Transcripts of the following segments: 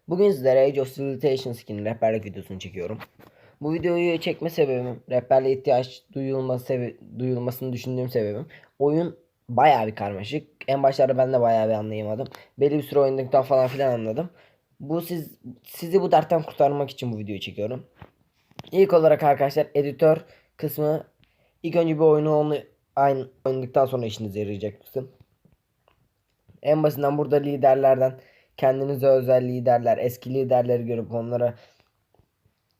Bugün sizlere Age of Civilization skin'in rehberlik videosunu çekiyorum. Bu videoyu çekme sebebim, rehberliğe ihtiyaç duyulmasını düşündüğüm sebebim, oyun bayağı bir karmaşık. En başlarda ben de bayağı bir anlayamadım. Belli bir süre oynadıktan falan filan anladım. Sizi bu dertten kurtarmak için bu videoyu çekiyorum. İlk olarak arkadaşlar editör kısmı, ilk önce bir aynı oynadıktan sonra işinize yarayacak kısım. En basitinden burada liderlerden kendinize özel liderler, eski liderleri görüp onlara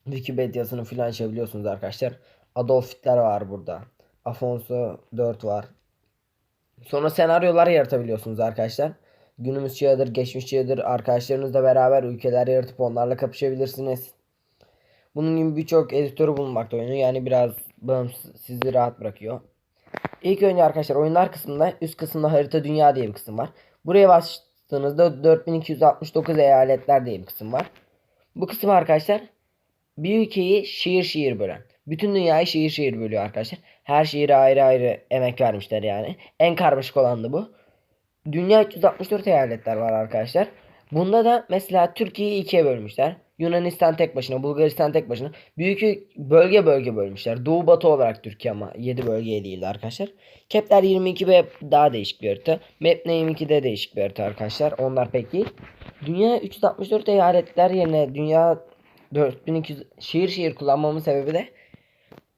Wikipedia'sını filan açabiliyorsunuz arkadaşlar. Adolf Hitler var burada. Afonso 4 var. Sonra senaryolar yaratabiliyorsunuz arkadaşlar. Günümüz çağıdır, geçmiş çağıdır, arkadaşlarınızla beraber ülkeler yaratıp onlarla kapışabilirsiniz. Bunun gibi birçok editörü bulunmakta oyunu. Yani biraz bağımsız, sizi rahat bırakıyor. İlk önce arkadaşlar oyunlar kısmında üst kısımda harita dünya diye bir kısım var. Buraya bastığınızda 4269 eyaletler diye bir kısım var. Bu kısım arkadaşlar bir ülkeyi şehir şehir bölen. Bütün dünyayı şehir şehir bölüyor arkadaşlar. Her şehire ayrı ayrı emek vermişler yani. En karmaşık olan da bu. Dünya 364 eyaletler var arkadaşlar. Bunda da mesela Türkiye'yi ikiye bölmüşler. Yunanistan tek başına, Bulgaristan tek başına. Büyük bölge bölge bölmüşler. Doğu batı olarak Türkiye ama 7 bölgeye değildi arkadaşlar. Kepler 22 ve daha değişik bir harita. Mapne 22'de değişik bir harita arkadaşlar. Onlar pek değil. Dünya 364 eyaletler yerine dünya 4200 şehir şehir kullanmamın sebebi de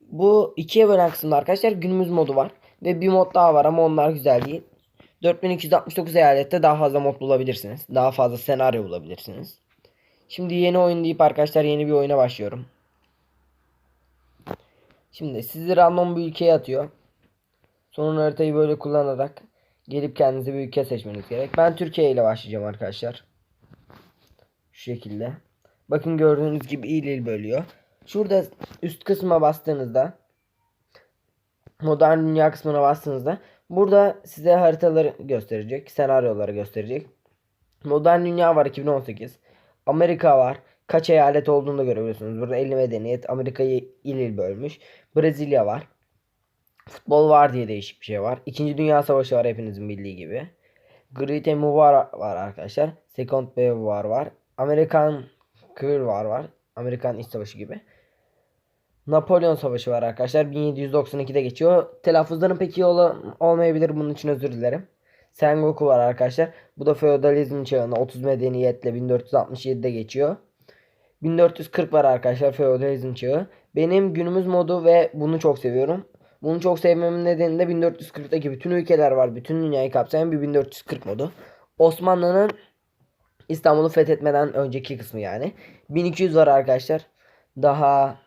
bu ikiye bölen kısımda arkadaşlar günümüz modu var. Ve bir mod daha var ama onlar güzel değil. 4269 eyalette daha fazla mod bulabilirsiniz. Daha fazla senaryo bulabilirsiniz. Şimdi yeni oyun deyip arkadaşlar yeni bir oyuna başlıyorum. Şimdi sizi random bir ülkeye atıyor. Sonra haritayı böyle kullanarak gelip kendinize bir ülke seçmeniz gerek. Ben Türkiye ile başlayacağım arkadaşlar. Şu şekilde. Bakın gördüğünüz gibi il il bölüyor. Şurada üst kısma bastığınızda, modern dünya kısmına bastığınızda burada size haritaları gösterecek, senaryoları gösterecek. Modern dünya var 2018. Amerika var. Kaç eyalet olduğunu da görebiliyorsunuz. Burada 50 medeniyet. Amerika'yı il il bölmüş. Brezilya var. Futbol var diye değişik bir şey var. İkinci Dünya Savaşı var hepinizin bildiği gibi. Great Emu var arkadaşlar. Second World War var. Amerikan Civil War var. Amerikan İç Savaşı gibi. Napolyon Savaşı var arkadaşlar. 1792'de geçiyor. Telaffuzların pek iyi olmayabilir. Bunun için özür dilerim. Sengoku var arkadaşlar. Bu da feodalizm çağında 30 medeniyetle 1467'de geçiyor. 1440 var arkadaşlar feodalizm çağı. Benim günümüz modu ve bunu çok seviyorum. Bunu çok sevmemin nedeni de 1440'daki bütün ülkeler var. Bütün dünyayı kapsayan bir 1440 modu. Osmanlı'nın İstanbul'u fethetmeden önceki kısmı yani. 1200 var arkadaşlar. Daha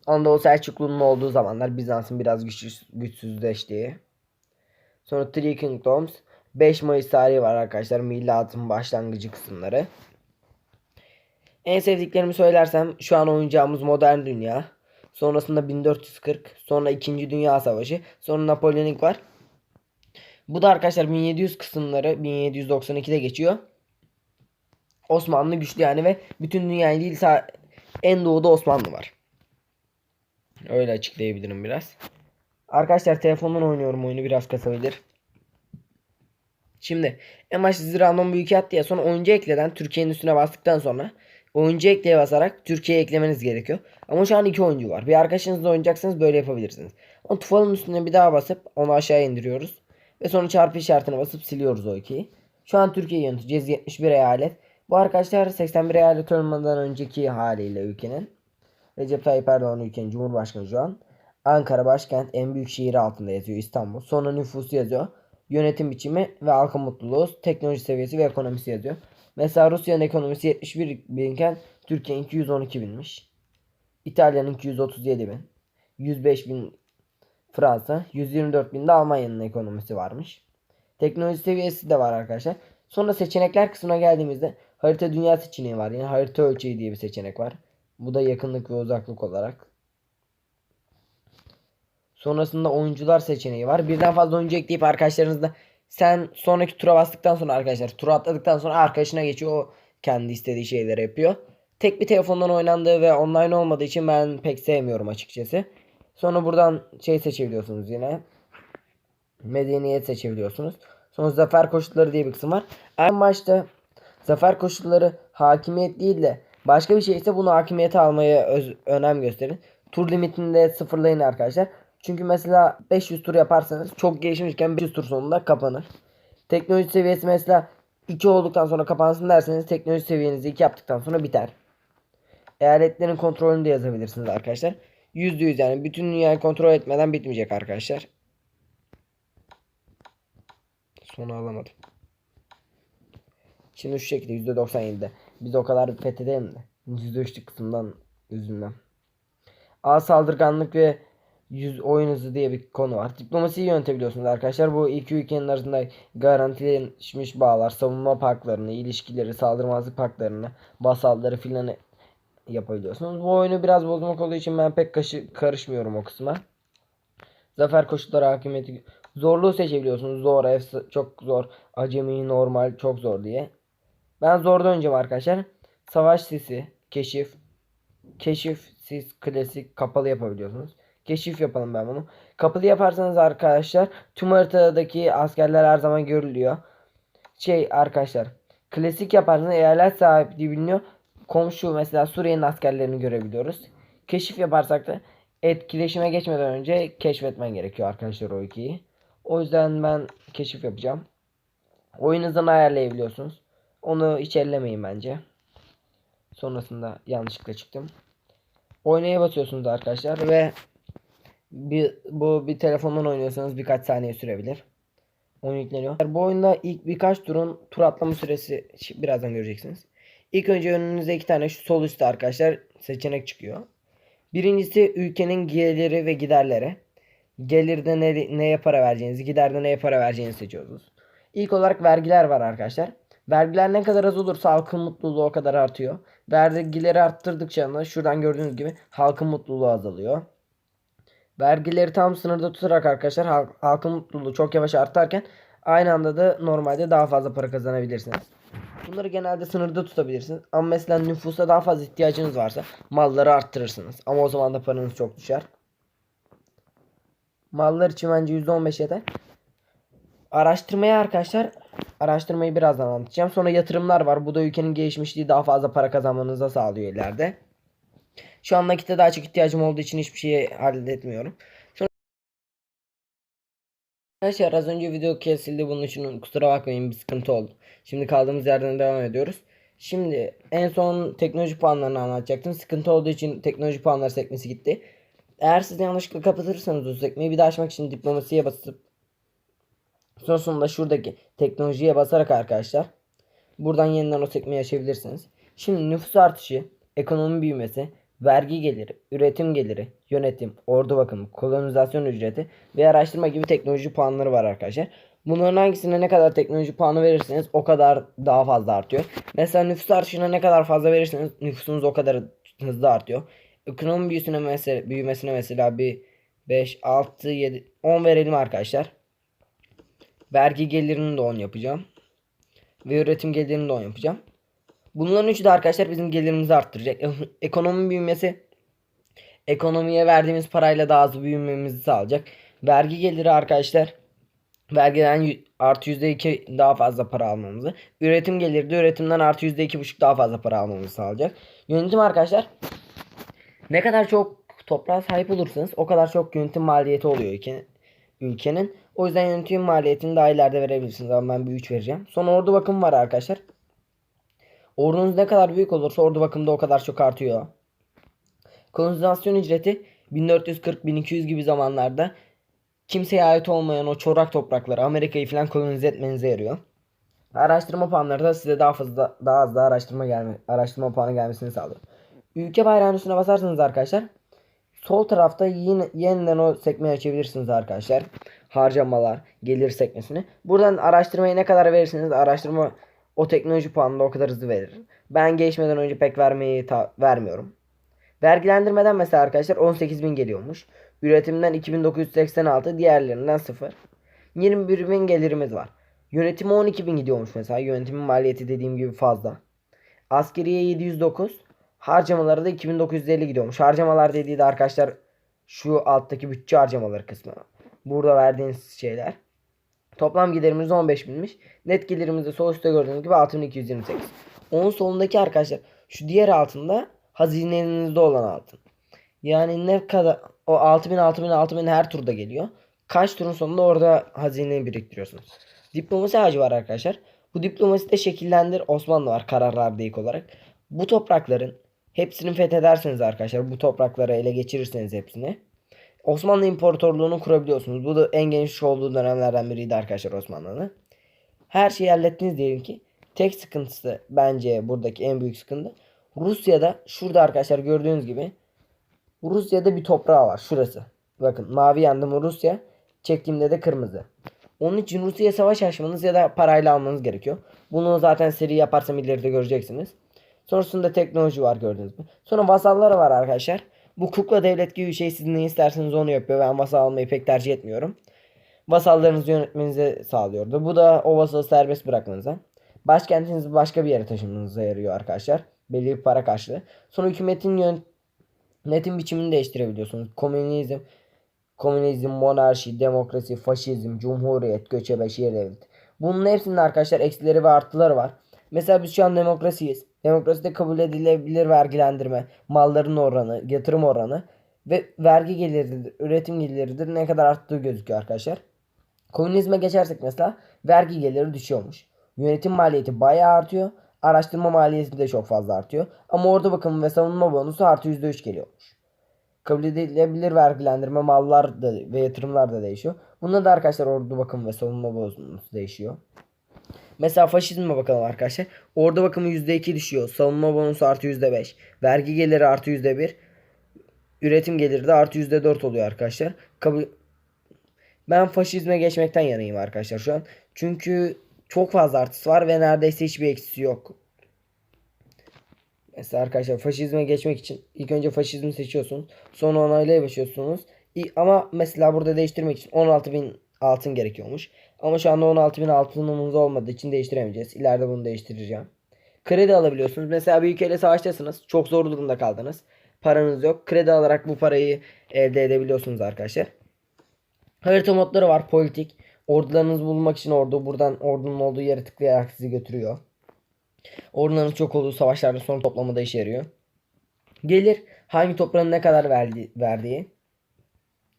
Anadolu Selçuklu'nun olduğu zamanlar Bizans'ın biraz güçsüzleştiği. Sonra Three Kingdoms. 5 Mayıs tarihi var arkadaşlar. Milatın başlangıcı kısımları. En sevdiklerimi söylersem şu an oynayacağımız modern dünya. Sonrasında 1440. Sonra 2. Dünya Savaşı. Sonra Napolyonik var. Bu da arkadaşlar 1700 kısımları 1792'de geçiyor. Osmanlı güçlü yani ve bütün dünyayı değil en doğuda Osmanlı var. Öyle açıklayabilirim biraz. Arkadaşlar telefondan oynuyorum, oyunu biraz kasabilir. Şimdi en başta sizi random bir ülke attı ya, sonra oyuncu ekleden Türkiye'nin üstüne bastıktan sonra oyuncu ekleye basarak Türkiye'ye eklemeniz gerekiyor. Ama şu an 2 oyuncu var. Bir arkadaşınızla oynayacaksanız böyle yapabilirsiniz. Ama tufalın üstüne bir daha basıp onu aşağı indiriyoruz. Ve sonra çarpı işaretine basıp siliyoruz o 2'yi. Şu an Türkiye'yi yöneteceğiz, 71 eyalet. Bu arkadaşlar 81 eyalet olmadan önceki haliyle ülkenin. Recep Tayyip Erdoğan ülkenin Cumhurbaşkanı şu an. Ankara başkent, en büyük şehir altında yazıyor İstanbul. Sonra nüfusu yazıyor. Yönetim biçimi ve halka mutluluğu, teknoloji seviyesi ve ekonomisi yazıyor. Mesela Rusya'nın ekonomisi 71 binken Türkiye'nin 212 binmiş. İtalya'nın 237 bin. 105 bin Fransa. 124 bin de Almanya'nın ekonomisi varmış. Teknoloji seviyesi de var arkadaşlar. Sonra seçenekler kısmına geldiğimizde harita dünya seçeneği var. Yani harita ölçeği diye bir seçenek var. Bu da yakınlık ve uzaklık olarak. Sonrasında oyuncular seçeneği var. Birden fazla oyuncu ekleyip arkadaşlarınızla sen sonraki tura bastıktan sonra arkadaşlar tura atladıktan sonra arkadaşına geçiyor. O kendi istediği şeyleri yapıyor. Tek bir telefondan oynandığı ve online olmadığı için ben pek sevmiyorum açıkçası. Sonra buradan şey seçebiliyorsunuz yine. Medeniyet seçebiliyorsunuz. Sonra zafer koşulları diye bir kısım var. En başta Zafer koşulları hakimiyet değil de başka bir şey ise bunu hakimiyete almaya önem gösterin. Tur limitini de sıfırlayın arkadaşlar. Çünkü mesela 500 tur yaparsanız çok gelişmişken 500 tur sonunda kapanır. Teknoloji seviyesi mesela 2 olduktan sonra kapansın derseniz teknoloji seviyenizi 2 yaptıktan sonra biter. Eyaletlerin kontrolünü de yazabilirsiniz arkadaşlar. %100 yani bütün dünyayı kontrol etmeden bitmeyecek arkadaşlar. Sonu alamadım. Şimdi şu şekilde %97'de. Biz o kadar fethedelim de. %3'lük kısımdan yüzünden. A saldırganlık ve oyun hızı diye bir konu var. Diplomasiyi yönetebiliyorsunuz arkadaşlar. Bu iki ülkenin arasında garantileşmiş bağlar, savunma paklarını, ilişkileri, saldırmazlık paklarını, vasalları filan yapabiliyorsunuz. Bu oyunu biraz bozmak olduğu için ben pek karışmıyorum o kısma. Zafer koşulları hakimiyeti zorluğu seçebiliyorsunuz. Zor, çok zor, acemi, normal, çok zor diye. Ben zorda oynayacağım arkadaşlar. Savaş sisi, keşif, siz klasik kapalı yapabiliyorsunuz. Keşif yapalım ben bunu. Kapalı yaparsanız arkadaşlar tüm haritadaki askerler her zaman görülüyor. Arkadaşlar klasik yaparsanız eyalet sahipliği biliniyor. Komşu mesela Suriye'nin askerlerini görebiliyoruz. Keşif yaparsak da etkileşime geçmeden önce keşfetmen gerekiyor arkadaşlar o ikiyi. O yüzden ben keşif yapacağım. Oyun hızını ayarlayabiliyorsunuz. Onu hiç ellemeyin bence. Sonrasında yanlışlıkla çıktım. Oynaya basıyorsunuz arkadaşlar ve bu bir telefondan oynuyorsanız birkaç saniye sürebilir. Oyun yükleniyor. Bu oyunda ilk birkaç tur atlama süresi birazdan göreceksiniz. İlk önce önünüze iki tane şu sol üstte arkadaşlar seçenek çıkıyor. Birincisi ülkenin geliri ve giderleri. Gelirde neye para vereceğinizi, giderde neye para vereceğinizi seçiyorsunuz. İlk olarak vergiler var arkadaşlar. Vergiler ne kadar az olursa halkın mutluluğu o kadar artıyor. Vergileri arttırdıkça da şuradan gördüğünüz gibi halkın mutluluğu azalıyor. Vergileri tam sınırda tutarak arkadaşlar halkın mutluluğu çok yavaş artarken aynı anda da normalde daha fazla para kazanabilirsiniz. Bunları genelde sınırda tutabilirsiniz. Ama mesela nüfusa daha fazla ihtiyacınız varsa malları arttırırsınız. Ama o zaman da paranız çok düşer. Mallar için bence %15 yeter. Araştırmayı birazdan anlatacağım. Sonra yatırımlar var. Bu da ülkenin gelişmişliği daha fazla para kazanmanıza sağlıyor ileride. Şu an nakite daha çok ihtiyacım olduğu için hiçbir şeyi halletmiyorum. Arkadaşlar az önce video kesildi, bunun için kusura bakmayın, bir sıkıntı oldu. Şimdi kaldığımız yerden devam ediyoruz. Şimdi en son teknoloji puanlarını anlatacaktım. Sıkıntı olduğu için teknoloji puanları sekmesi gitti. Eğer siz yanlışlıkla kapatırsanız o sekmeyi bir daha açmak için diplomasiye basıp sonrasında şuradaki teknolojiye basarak arkadaşlar buradan yeniden o sekmeyi açabilirsiniz. Şimdi nüfus artışı, ekonomi büyümesi, vergi geliri, üretim geliri, yönetim, ordu bakımı, kolonizasyon ücreti ve araştırma gibi teknoloji puanları var arkadaşlar. Bunların hangisine ne kadar teknoloji puanı verirseniz o kadar daha fazla artıyor. Mesela nüfus artışına ne kadar fazla verirseniz nüfusunuz o kadar hızlı artıyor. Ekonomi büyümesine mesela bir 5, 6, 7, 10 verelim arkadaşlar. Vergi gelirini de 10 yapacağım. Ve üretim gelirini de 10 yapacağım. Bunların üçü de arkadaşlar bizim gelirimizi arttıracak. Ekonomi büyümesi ekonomiye verdiğimiz parayla daha hızlı büyümemizi sağlayacak. Vergi geliri arkadaşlar vergiden artı %2 daha fazla para almamızı. Üretim geliri de üretimden artı %2,5 daha fazla para almamızı sağlayacak. Yönetim arkadaşlar ne kadar çok toprağa sahip olursanız o kadar çok yönetim maliyeti oluyor ülkenin. O yüzden yönetim maliyetini daha ileride verebilirsiniz. Ama ben bir 3 vereceğim. Sonra ordu bakımı var arkadaşlar. Ordunuz ne kadar büyük olursa ordu bakımı da o kadar çok artıyor. Kolonizasyon ücreti 1440-1200 gibi zamanlarda kimseye ait olmayan o çorak toprakları, Amerika'yı falan kolonize etmenize yarıyor. Araştırma puanları da size daha az da araştırma puanı gelmesini sağlıyor. Ülke bayrağının üstüne basarsanız arkadaşlar sol tarafta yeniden o sekmeyi açabilirsiniz arkadaşlar. Harcamalar, gelir sekmesini. Buradan araştırmayı ne kadar verirseniz araştırma o teknoloji puanını da o kadar hızlı verir. Ben geçmeden önce pek vermiyorum. Vergilendirmeden mesela arkadaşlar 18.000 geliyormuş. Üretimden 2.986, diğerlerinden 0. 21.000 gelirimiz var. Yönetime 12.000 gidiyormuş mesela. Yönetimin maliyeti dediğim gibi fazla. Askeriye 709. Harcamaları da 2.950 gidiyormuş. Harcamalar dediği de arkadaşlar şu alttaki bütçe harcamaları kısmı. Burada verdiğiniz şeyler. Toplam gelirimiz 15 binmiş. Net gelirimiz de sol üstte gördüğünüz gibi 6228. Onun solundaki arkadaşlar şu diğer altında hazinenizde olan altın. Yani ne kadar o 6000 her turda geliyor. Kaç turun sonunda orada hazineyi biriktiriyorsunuz. Diplomasi ağacı var arkadaşlar. Bu diplomasi de şekillendir Osmanlı var kararlarda ilk olarak. Bu toprakların hepsini fethederseniz arkadaşlar, bu toprakları ele geçirirseniz hepsini, Osmanlı İmparatorluğunu kurabiliyorsunuz. Bu da en geniş olduğu dönemlerden biriydi arkadaşlar Osmanlı'nın. Her şeyi hallettiniz diyelim ki. Tek sıkıntısı, bence buradaki en büyük sıkıntı, Rusya'da şurada arkadaşlar gördüğünüz gibi Rusya'da bir toprağı var. Şurası. Bakın mavi yandım Rusya. Çektiğimde de kırmızı. Onun için Rusya'ya savaş açmanız ya da parayla almanız gerekiyor. Bunu zaten seri yaparsam ileride göreceksiniz. Sonrasında teknoloji var gördüğünüz gibi. Sonra vasalları var arkadaşlar. Bu kukla devlet gibi bir şey, siz ne isterseniz onu yapıyor. Ben vasal almayı pek tercih etmiyorum. Vasallarınızı yönetmenizi sağlıyordu. Bu da o vasalı serbest bırakmanıza. Başkentinizi başka bir yere taşımanıza yarıyor arkadaşlar. Belli bir para karşılığı. Sonra hükümetin yönetim biçimini değiştirebiliyorsunuz. Komünizm, monarşi, demokrasi, faşizm, cumhuriyet, göçebe, şehir devleti. Bunun hepsinin arkadaşlar eksileri ve artıları var. Mesela biz şu an demokrasiyiz. Demokraside kabul edilebilir vergilendirme, malların oranı, yatırım oranı ve vergi geliridir, üretim geliridir ne kadar arttığı gözüküyor arkadaşlar. Komünizme geçersek mesela vergi geliri düşüyormuş. Yönetim maliyeti bayağı artıyor. Araştırma maliyeti de çok fazla artıyor. Ama orada bakım ve savunma bonusu artı %3 geliyormuş. Kabul edilebilir vergilendirme, mallar da ve yatırımlar da değişiyor. Bunda da arkadaşlar ordu bakım ve savunma bonusu değişiyor. Mesela faşizme bakalım arkadaşlar. Ordu bakımı %2 düşüyor. Savunma bonusu artı %5. Vergi geliri artı %1. Üretim geliri de artı %4 oluyor arkadaşlar. Ben faşizme geçmekten yanayım arkadaşlar şu an. Çünkü çok fazla artısı var ve neredeyse hiçbir eksisi yok. Mesela arkadaşlar faşizme geçmek için ilk önce faşizmi seçiyorsunuz. Sonra onaylaya başlıyorsunuz. Ama mesela burada değiştirmek için 16.000 altın gerekiyormuş. Ama şu anda 16.000 altınımız olmadığı için değiştiremeyeceğiz. İleride bunu değiştireceğim. Kredi alabiliyorsunuz. Mesela bir ülkeyle savaştasınız. Çok zor durumda kaldınız. Paranız yok. Kredi alarak bu parayı elde edebiliyorsunuz arkadaşlar. Harita modları var. Politik. Ordularınızı bulmak için buradan ordunun olduğu yere tıklayarak sizi götürüyor. Orduların çok olduğu savaşlarda son toplamada işe yarıyor. Gelir hangi toprağın ne kadar verdiği.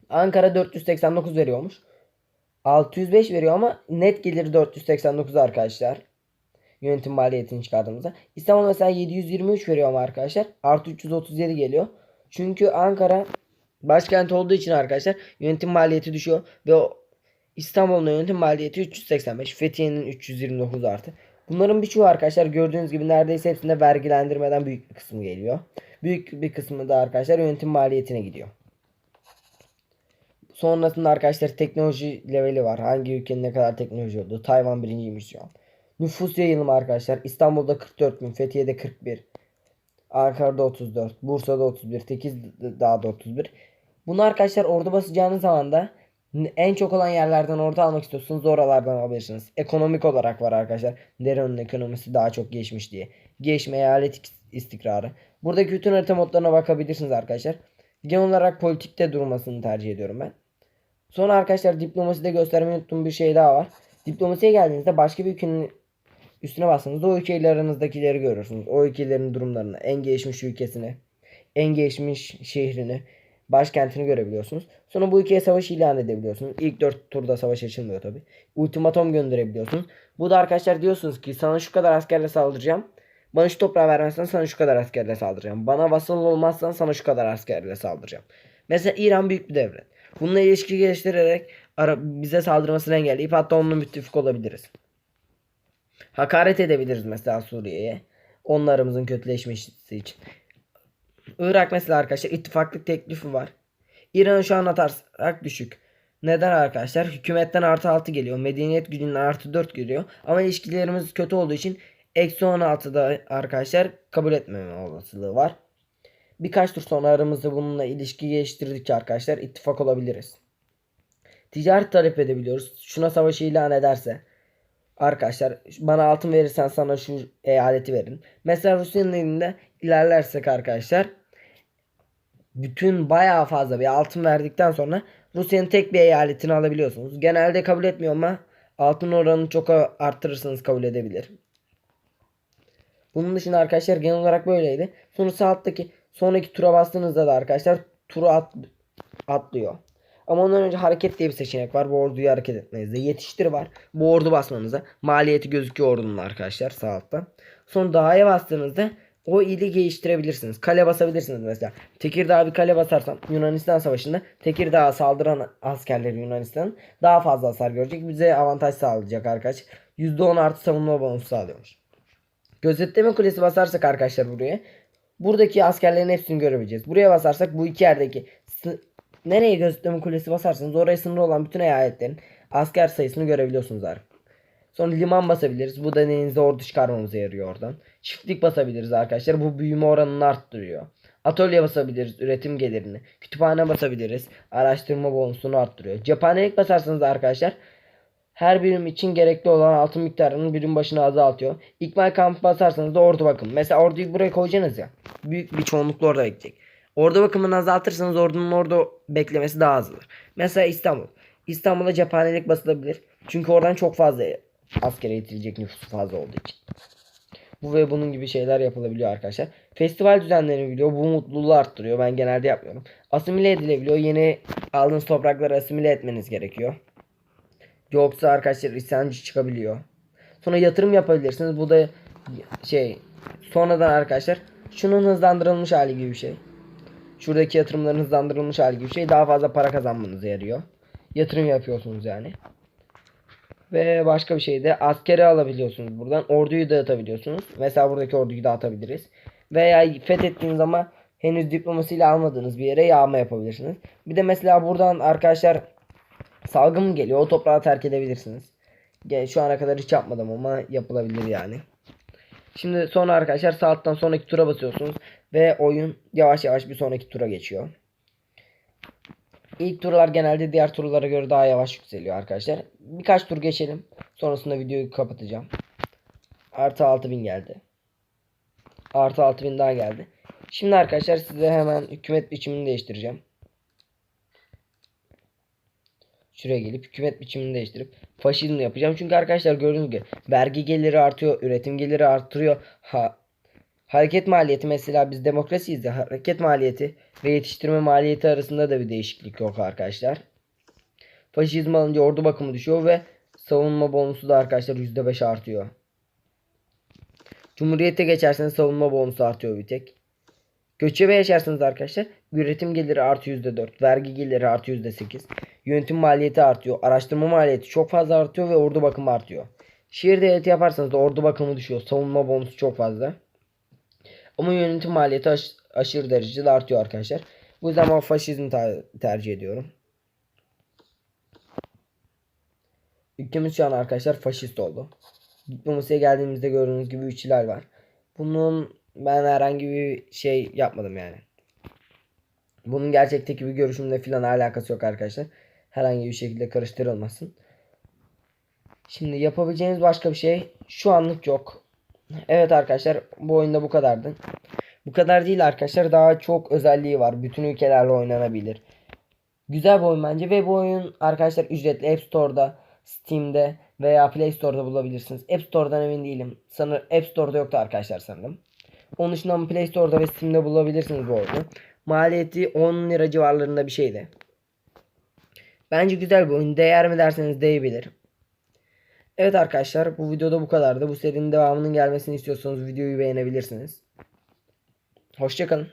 Ankara 489 veriyormuş. 605 veriyor ama net gelir 489 arkadaşlar. Yönetim maliyetini çıkardığımızda. İstanbul mesela 723 veriyor ama arkadaşlar. Artı 337 geliyor. Çünkü Ankara başkent olduğu için arkadaşlar yönetim maliyeti düşüyor. Ve İstanbul'un yönetim maliyeti 385. Fethiye'nin 329 artı. Bunların birçoğu arkadaşlar gördüğünüz gibi neredeyse hepsinde vergilendirmeden büyük bir kısmı geliyor. Büyük bir kısmı da arkadaşlar yönetim maliyetine gidiyor. Sonrasında arkadaşlar teknoloji leveli var. Hangi ülkenin ne kadar teknoloji olduğu. Tayvan birinciymiş şu an. Nüfus yayılımı arkadaşlar. İstanbul'da 44 bin. Fethiye'de 41. Ankara'da 34. Bursa'da 31. Tekirdağ'da 31. Bunu arkadaşlar ordu basacağınız zaman da en çok olan yerlerden ordu almak istiyorsunuz. Oralardan alabilirsiniz. Ekonomik olarak var arkadaşlar. Nerenin ekonomisi daha çok gelişmiş diye. Gelişme, eyalet istikrarı. Buradaki bütün harita modlarına bakabilirsiniz arkadaşlar. Genel olarak politikte durmasını tercih ediyorum ben. Sonra arkadaşlar diplomaside göstermeyi unuttuğum bir şey daha var. Diplomasiye geldiğinizde başka bir ülkenin üstüne bastığınızda o ülkeyle aranızdakileri görürsünüz. O ülkelerin durumlarını, en gelişmiş ülkesini, en gelişmiş şehrini, başkentini görebiliyorsunuz. Sonra bu ülkeye savaş ilan edebiliyorsunuz. İlk 4 turda savaş açılmıyor tabi. Ultimatom gönderebiliyorsunuz. Bu da arkadaşlar diyorsunuz ki sana şu kadar askerle saldıracağım. Bana şu toprağı vermezsen sana şu kadar askerle saldıracağım. Bana vasal olmazsan sana şu kadar askerle saldıracağım. Mesela İran büyük bir devlet. Bununla ilişki geliştirerek bize saldırmasını engelleyip hatta onunla müttefik olabiliriz. Hakaret edebiliriz mesela Suriye'ye. Onlarımızın kötüleşmesi için. Irak mesela arkadaşlar ittifaklık teklifi var. İran'ı şu an atarsak düşük. Neden arkadaşlar? Hükümetten artı 6 geliyor. Medeniyet gücünden artı 4 geliyor. Ama ilişkilerimiz kötü olduğu için eksi 16'da arkadaşlar kabul etmeme olasılığı var. Birkaç tur sonra aramızda bununla ilişki geliştirdikçe arkadaşlar ittifak olabiliriz. Ticaret talep edebiliyoruz. Şuna savaşı ilan ederse arkadaşlar bana altın verirsen sana şu eyaleti verin. Mesela Rusya'nın elinde ilerlersek arkadaşlar bütün bayağı fazla bir altın verdikten sonra Rusya'nın tek bir eyaletini alabiliyorsunuz. Genelde kabul etmiyor ama Altın oranını çok arttırırsanız kabul edebilir. Bunun dışında arkadaşlar genel olarak böyleydi. Sonra sağ alttaki sonraki tura bastığınızda da arkadaşlar atlıyor. Ama ondan önce hareket diye bir seçenek var. Bu orduyu hareket etmenizde. Yetiştir var. Bu ordu basmanızda. Maliyeti gözüküyor ordunun arkadaşlar sağ altta. Sonra dağa bastığınızda o ili geliştirebilirsiniz. Kale basabilirsiniz mesela. Tekirdağ bir kale basarsam Yunanistan Savaşı'nda Tekirdağ'a saldıran askerleri Yunanistan'ın daha fazla hasar görecek. Bize avantaj sağlayacak arkadaş. %10 artı savunma bonusu sağlıyormuş. Gözetleme kulesi basarsak arkadaşlar buraya. Buradaki askerlerin hepsini görebileceğiz. Buraya basarsak bu iki yerdeki nereye gözetleme kulesi basarsanız oraya sınırı olan bütün eyaletlerin asker sayısını görebiliyorsunuz artık. Sonra liman basabiliriz. Bu da denize ordu çıkarmamıza yarıyor oradan. Çiftlik basabiliriz arkadaşlar. Bu büyüme oranını arttırıyor. Atölye basabiliriz. Üretim gelirini. Kütüphane basabiliriz. Araştırma bonusunu arttırıyor. Cephanelik basarsanız arkadaşlar her birim için gerekli olan altın miktarının birim başına azaltıyor. İkmal kampı basarsanız da ordu bakım. Mesela orduyu buraya koyacaksınız ya. Büyük bir çoğunlukla orada bekleyecek. Ordu bakımını azaltırsanız ordunun orada beklemesi daha azalır. Mesela İstanbul. İstanbul'a cephanelik basılabilir. Çünkü oradan çok fazla askere itilecek nüfusu fazla olduğu için. Bu ve bunun gibi şeyler yapılabiliyor arkadaşlar. Festival düzenlenebiliyor. Bu mutluluğu arttırıyor. Ben genelde yapmıyorum. Asimile edilebiliyor. Yeni aldığınız toprakları asimile etmeniz gerekiyor. Yoksa arkadaşlar isyancı çıkabiliyor. Sonra yatırım yapabilirsiniz. Bu da sonradan arkadaşlar şunun hızlandırılmış hali gibi bir şey. Şuradaki yatırımların hızlandırılmış hali gibi bir şey. Daha fazla para kazanmanıza yarıyor. Yatırım yapıyorsunuz yani. Ve başka bir şey de askeri alabiliyorsunuz buradan. Orduyu dağıtabiliyorsunuz. Mesela buradaki orduyu dağıtabiliriz. Veya fethettiğiniz ama henüz diplomasıyla almadığınız bir yere yağma yapabilirsiniz. Bir de mesela buradan arkadaşlar salgın geliyor. O toprağı terk edebilirsiniz. Şu ana kadar hiç yapmadım ama yapılabilir yani. Şimdi sonra arkadaşlar sağ alttan sonraki tura basıyorsunuz. Ve oyun yavaş yavaş bir sonraki tura geçiyor. İlk turlar genelde diğer turlara göre daha yavaş yükseliyor arkadaşlar. Birkaç tur geçelim. Sonrasında videoyu kapatacağım. Artı 6000 geldi. Artı 6000 daha geldi. Şimdi arkadaşlar size hemen hükümet biçimini değiştireceğim. Şuraya gelip hükümet biçimini değiştirip faşizm yapacağım. Çünkü arkadaşlar gördüğünüz gibi vergi geliri artıyor, üretim geliri artırıyor. Hareket maliyeti mesela biz demokrasiyiz ya, hareket maliyeti ve yetiştirme maliyeti arasında da bir değişiklik yok arkadaşlar. Faşizm alınca ordu bakımı düşüyor ve savunma bonusu da arkadaşlar %5 artıyor. Cumhuriyete geçerseniz savunma bonusu artıyor bir tek. Göçebe yaşarsanız arkadaşlar üretim geliri artı %4, vergi geliri artı %8, yönetim maliyeti artıyor, araştırma maliyeti çok fazla artıyor ve ordu bakımı artıyor. Şehir devleti yaparsanız da ordu bakımı düşüyor, savunma bonusu çok fazla. Ama yönetim maliyeti aşırı derecede artıyor arkadaşlar. Bu yüzden ben faşizmi tercih ediyorum. Ülkemiz şu an arkadaşlar faşist oldu. Diplomasiye geldiğimizde gördüğünüz gibi 3 hilal var. Bunun ben herhangi bir şey yapmadım yani. Bunun gerçekteki bir görüşümle filan alakası yok arkadaşlar. Herhangi bir şekilde karıştırılmasın. Şimdi yapabileceğiniz başka bir şey şu anlık yok. Evet arkadaşlar bu oyunda bu kadardı. Bu kadar değil arkadaşlar, daha çok özelliği var. Bütün ülkelerle oynanabilir. Güzel bir oyun bence ve bu oyun arkadaşlar ücretli. App Store'da, Steam'de veya Play Store'da bulabilirsiniz. App Store'dan emin değilim. Sanırım App Store'da yoktu arkadaşlar sanırım. Onun dışında Play Store'da ve Steam'de bulabilirsiniz bu oyunu. Maliyeti 10 lira civarlarında bir şeydi. Bence güzel bir oyun. Değer mi derseniz değebilir. Evet arkadaşlar bu videoda bu kadardı. Bu serinin devamının gelmesini istiyorsanız videoyu beğenebilirsiniz. Hoşça kalın.